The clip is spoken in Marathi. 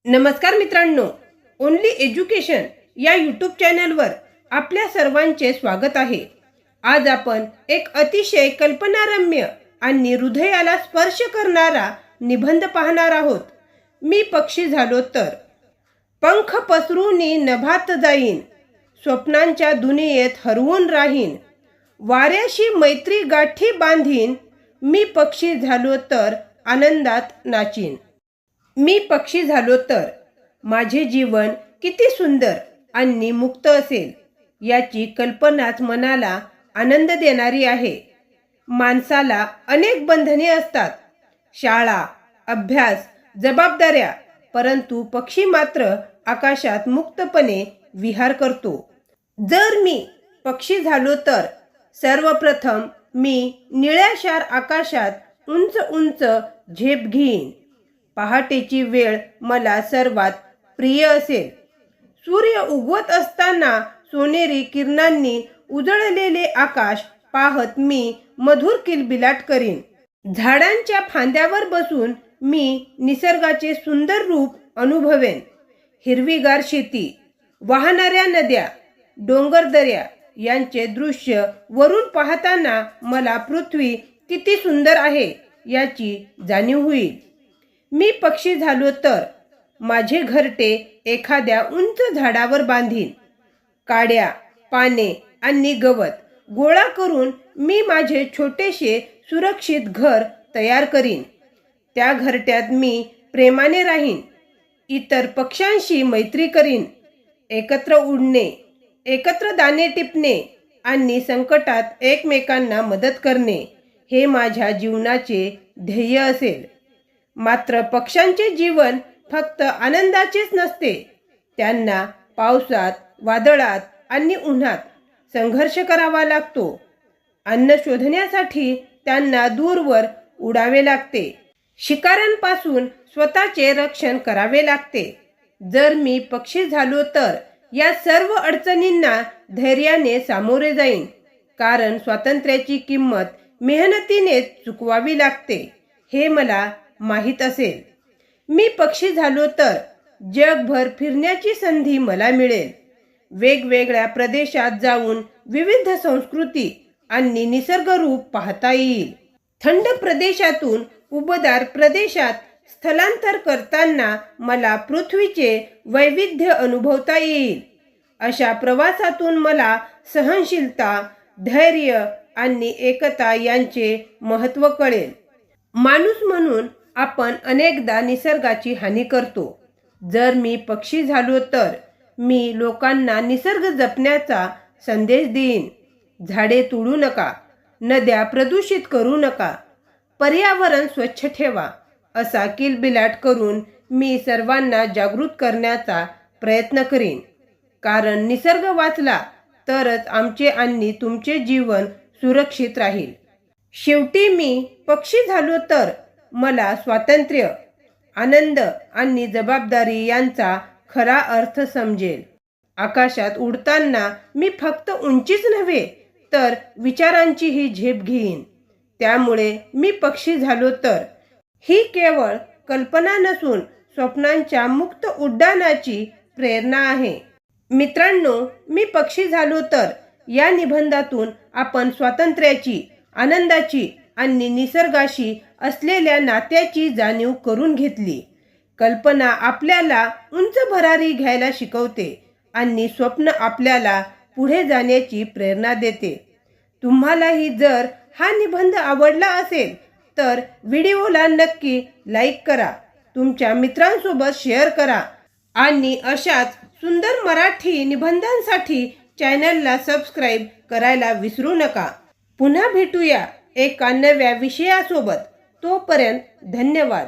नमस्कार मित्रांनो, ओनली एज्युकेशन या यूट्यूब चॅनलवर आपल्या सर्वांचे स्वागत आहे। आज आपण एक अतिशय कल्पनारम्य आणि हृदयाला स्पर्श करणारा निबंध पाहणार आहोत। मी पक्षी झालो तर। पंख पसरूनी नभात जाईन, स्वप्नांच्या दुनियेत हरवून राहीन, वाऱ्याशी मैत्री गाठी बांधीन, मी पक्षी झालो तर आनंदात नाचीन। मी पक्षी झालो तर माझे जीवन किती सुंदर आणि मुक्त असेल याची कल्पनाच मनाला आनंद देणारी आहे। माणसाला अनेक बंधने असतात, शाळा, अभ्यास, जबाबदाऱ्या, परंतु पक्षी मात्र आकाशात मुक्तपणे विहार करतो। जर मी पक्षी झालो तर सर्वप्रथम मी निळ्याशार आकाशात उंच उंच झेप घेईन। पहाटेची वेळ मला सर्वात प्रिय असेल। सूर्य उगवत असताना सोनेरी किरणांनी उजळलेले आकाश पाहत मी मधुर किलबिलाट करीन। झाडांच्या फांद्यावर बसून मी निसर्गाचे सुंदर रूप अनुभवेन। हिरवीगार शेती, वाहणाऱ्या नद्या, डोंगरदऱ्या यांचे दृश्य वरून पाहताना मला पृथ्वी किती सुंदर आहे याची जाणीव होईल। मी पक्षी झालो तर माझे घरटे एखाद्या उंच झाडावर बांधीन। काड्या, पाने आणि गवत गोळा करून मी माझे छोटेसे सुरक्षित घर तयार करीन। त्या घरट्यात मी प्रेमाने राहीन, इतर पक्ष्यांशी मैत्री करीन। एकत्र उडणे, एकत्र दाणे टिपणे आणि संकटात एकमेकांना मदत करणे हे माझ्या जीवनाचे ध्येय असेल। मात्र पक्ष्यांचे जीवन फक्त आनंदाचेच नसते, त्यांना पावसात, वादळात आणि उन्हात संघर्ष करावा लागतो। अन्न शोधण्यासाठी त्यांना दूरवर उडावे लागते, शिकाऱ्यांपासून स्वतःचे रक्षण करावे लागते। जर मी पक्षी झालो तर या सर्व अडचणींना धैर्याने सामोरे जाईन, कारण स्वातंत्र्याची किंमत मेहनतीने चुकवावी लागते हे मला माहीत असेल। मी पक्षी झालो तर जगभर फिरण्याची संधी मला मिळेल। वेगवेगळ्या प्रदेशात जाऊन विविध संस्कृती आणि निसर्ग रूप पाहता येईल। थंड प्रदेशातून उबदार प्रदेशात स्थलांतर करताना मला पृथ्वीचे वैविध्य अनुभवता येईल। अशा प्रवासातून मला सहनशीलता, धैर्य आणि एकता यांचे महत्त्व कळेल। माणूस म्हणून आपण अनेकदा निसर्गाची हानी करतो। जर मी पक्षी झालो तर मी लोकांना निसर्ग जपण्याचा संदेश देईन। झाडे तोडू नका, नद्या प्रदूषित करू नका, पर्यावरण स्वच्छ ठेवा असा किलबिलाट करून मी सर्वांना जागृत करण्याचा प्रयत्न करीन। कारण निसर्ग वाचला तरच आमचे आणि तुमचे जीवन सुरक्षित राहील। शेवटी मी पक्षी झालो तर मला स्वातंत्र्य, आनंद आणि जबाबदारी यांचा खरा अर्थ समजेल। आकाशात उडताना मी फक्त उंचीच नव्हे तर विचारांचीही झेप घेईन। त्यामुळे मी पक्षी झालो तर ही केवळ कल्पना नसून स्वप्नांच्या मुक्त उड्डाणाची प्रेरणा आहे। मित्रांनो, मी पक्षी झालो तर या निबंधातून आपण स्वातंत्र्याची, आनंदाची आणि निसर्गाशी असलेल्या नात्याची जाणीव करून घेतली। कल्पना आपल्याला उंच भरारी घ्यायला शिकवते आणि स्वप्न आपल्याला पुढे जाण्याची प्रेरणा देते। तुम्हालाही जर हा निबंध आवडला असेल तर व्हिडिओला नक्की लाईक करा, तुमच्या मित्रांसोबत शेअर करा आणि अशाच सुंदर मराठी निबंधांसाठी चॅनलला सबस्क्राईब करायला विसरू नका। पुन्हा भेटूया एका नव्या विषयासोबत। तोपर्यंत धन्यवाद।